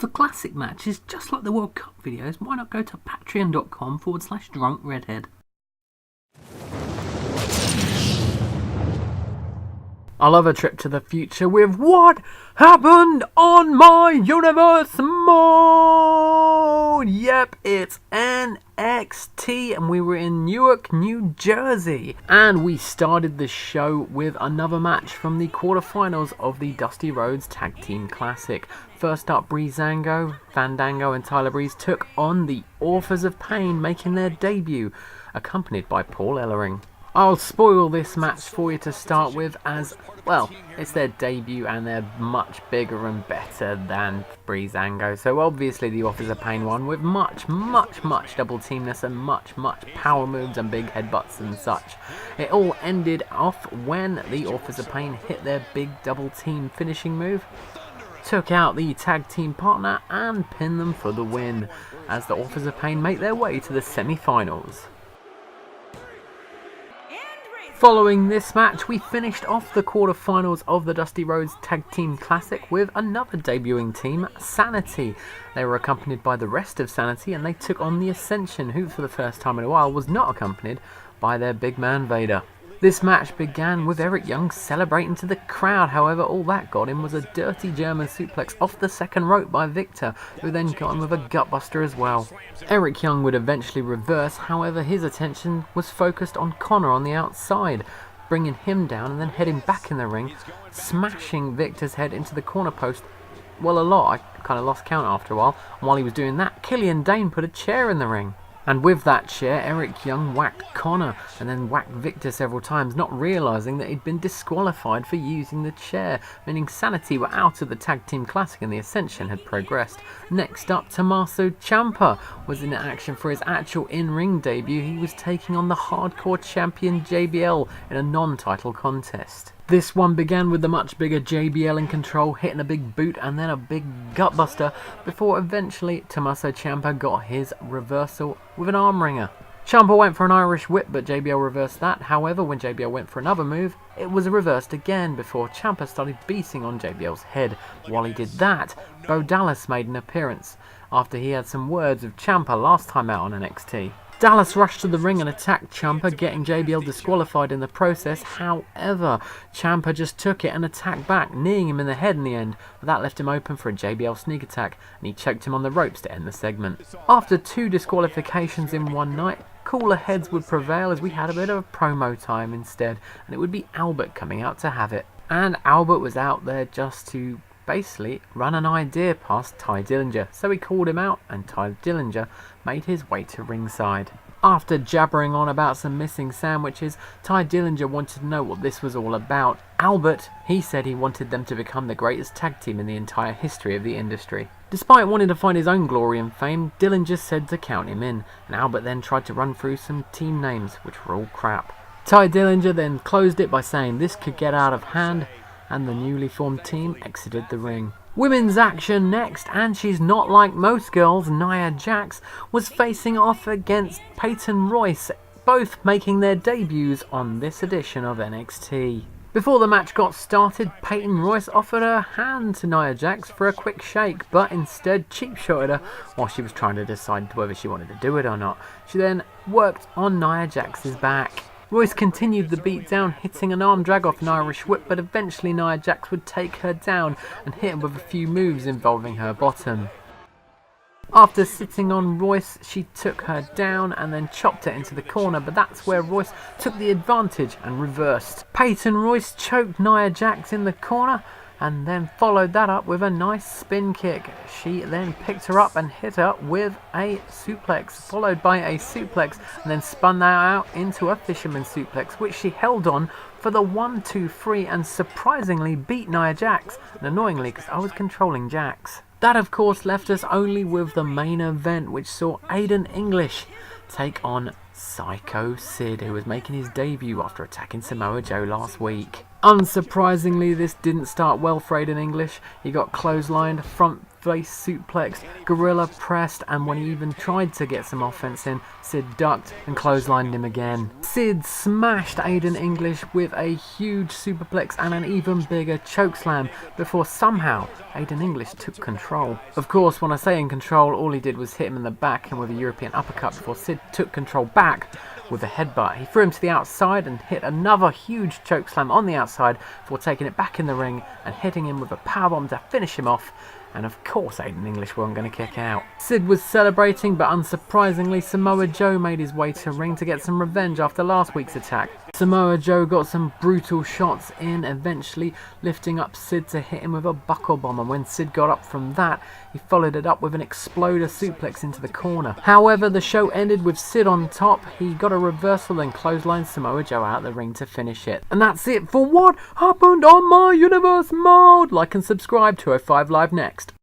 For classic matches, just like the World Cup videos, why not go to patreon.com/drunkredhead. I love a trip to the future with What Happened on My Universe mode! Yep, it's NXT and we were in Newark, New Jersey. And we started the show with another match from the quarterfinals of the Dusty Rhodes Tag Team Classic. First up, Breezango, Fandango and Tyler Breeze took on the Authors of Pain, making their debut, accompanied by Paul Ellering. I'll spoil this match for you to start with as, well, it's their debut and they're much bigger and better than Breezango. So obviously the Authors of Pain won with much double teamness and much power moves and big headbutts and such. It all ended off when the Authors of Pain hit their big double team finishing move, took out the tag team partner and pinned them for the win as the Authors of Pain make their way to the semi-finals. Following this match, we finished off the quarterfinals of the Dusty Rhodes Tag Team Classic with another debuting team, Sanity. They were accompanied by the rest of Sanity and they took on the Ascension, who for the first time in a while was not accompanied by their big man Vader. This match began with Eric Young celebrating to the crowd, however all that got him was a dirty German suplex off the second rope by Victor, who then got him with a gutbuster as well. Eric Young would eventually reverse, however his attention was focused on Connor on the outside, bringing him down and then heading back in the ring, smashing Victor's head into the corner post. Well, a lot, I kind of lost count after a while, and while he was doing that, Killian Dane put a chair in the ring. And with that chair, Eric Young whacked Connor and then whacked Victor several times, not realising that he'd been disqualified for using the chair, meaning Sanity were out of the Tag Team Classic and the Ascension had progressed. Next up, Tommaso Ciampa was in action for his actual in-ring debut. He was taking on the hardcore champion JBL in a non-title contest. This one began with the much bigger JBL in control, hitting a big boot and then a big gutbuster, before eventually Tommaso Ciampa got his reversal with an arm wringer. Ciampa went for an Irish whip, but JBL reversed that. However, when JBL went for another move, it was reversed again before Ciampa started beating on JBL's head. While he did that, Bo Dallas made an appearance after he had some words with Ciampa last time out on NXT. Dallas rushed to the ring and attacked Ciampa, getting JBL disqualified in the process. However, Ciampa just took it and attacked back, kneeing him in the head in the end, but that left him open for a JBL sneak attack, and he choked him on the ropes to end the segment. After 2 disqualifications in one night, cooler heads would prevail as we had a bit of a promo time instead, and it would be Albert coming out to have it. And Albert was out there just to basically run an idea past Tye Dillinger, so he called him out and Tye Dillinger made his way to ringside. After jabbering on about some missing sandwiches, Tye Dillinger wanted to know what this was all about. Albert, he said he wanted them to become the greatest tag team in the entire history of the industry. Despite wanting to find his own glory and fame, Dillinger said to count him in, and Albert then tried to run through some team names, which were all crap. Tye Dillinger then closed it by saying this could get out of hand, and the newly formed team exited the ring. Women's action next, and she's not like most girls. Nia Jax was facing off against Peyton Royce, both making their debuts on this edition of NXT. Before the match got started, Peyton Royce offered her hand to Nia Jax for a quick shake, but instead cheap-shotted her while she was trying to decide whether she wanted to do it or not. She then worked on Nia Jax's back. Royce continued the beatdown, hitting an arm drag off an Irish whip, but eventually Nia Jax would take her down and hit him with a few moves involving her bottom. After sitting on Royce, she took her down and then chopped her into the corner, but that's where Royce took the advantage and reversed. Peyton Royce choked Nia Jax in the corner and then followed that up with a nice spin kick. She then picked her up and hit her with a suplex, followed by a suplex, and then spun that out into a fisherman suplex, which she held on for the 1, 2, 3 and surprisingly beat Nia Jax, and annoyingly because I was controlling Jax. That of course left us only with the main event, which saw Aiden English take on Psycho Sid, who was making his debut after attacking Samoa Joe last week. Unsurprisingly, this didn't start well for Aiden English. He got clotheslined, front face suplex, gorilla pressed, and when he even tried to get some offense in, Sid ducked and clotheslined him again. Sid smashed Aiden English with a huge superplex and an even bigger chokeslam before somehow Aiden English took control. Of course, when I say in control, all he did was hit him in the back and with a European uppercut before Sid took control back with a headbutt. He threw him to the outside and hit another huge chokeslam on the outside before taking it back in the ring and hitting him with a powerbomb to finish him off. And of course Aiden English wasn't going to kick out. Sid was celebrating, but unsurprisingly Samoa Joe made his way to ring to get some revenge after last week's attack. Samoa Joe got some brutal shots in, eventually lifting up Sid to hit him with a buckle bomb, and when Sid got up from that, he followed it up with an exploder suplex into the corner. However, the show ended with Sid on top. He got a reversal and clotheslined Samoa Joe out of the ring to finish it. And that's it for What Happened on My Universe Mode. Like and subscribe to 205 Live next.